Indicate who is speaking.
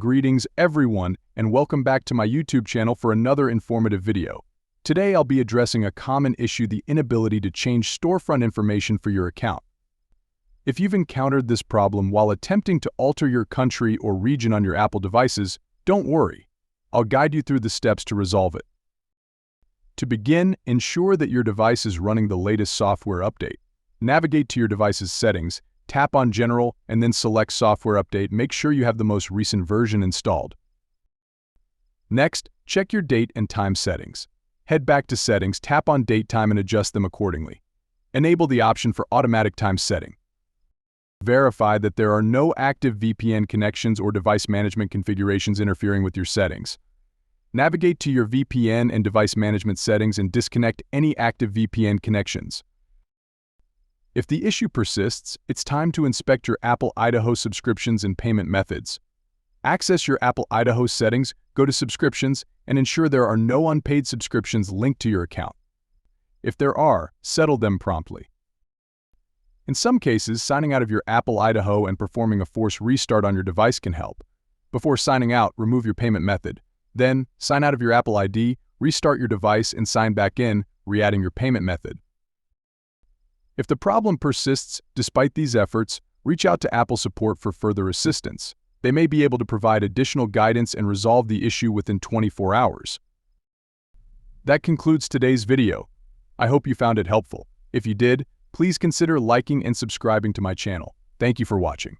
Speaker 1: Greetings everyone, and welcome back to my YouTube channel for another informative video. Today I'll be addressing a common issue: the inability to change storefront information for your account. If you've encountered this problem while attempting to alter your country or region on your Apple devices, don't worry. I'll guide you through the steps to resolve it. To begin, ensure that your device is running the latest software update. Navigate to your device's settings, tap on General, and then select Software Update. Make sure you have the most recent version installed. Next, check your date and time settings. Head back to Settings, tap on Date Time and adjust them accordingly. Enable the option for Automatic Time Setting. Verify that there are no active VPN connections or device management configurations interfering with your settings. Navigate to your VPN and device management settings and disconnect any active VPN connections. If the issue persists, it's time to inspect your Apple Idaho subscriptions and payment methods. Access your Apple Idaho settings, go to Subscriptions, and ensure there are no unpaid subscriptions linked to your account. If there are, settle them promptly. In some cases, signing out of your Apple Idaho and performing a forced restart on your device can help. Before signing out, remove your payment method. Then, sign out of your Apple ID, restart your device, and sign back in, re-adding your payment method. If the problem persists despite these efforts, reach out to Apple support for further assistance. They may be able to provide additional guidance and resolve the issue within 24 hours. That concludes today's video. I hope you found it helpful. If you did, please consider liking and subscribing to my channel. Thank you for watching.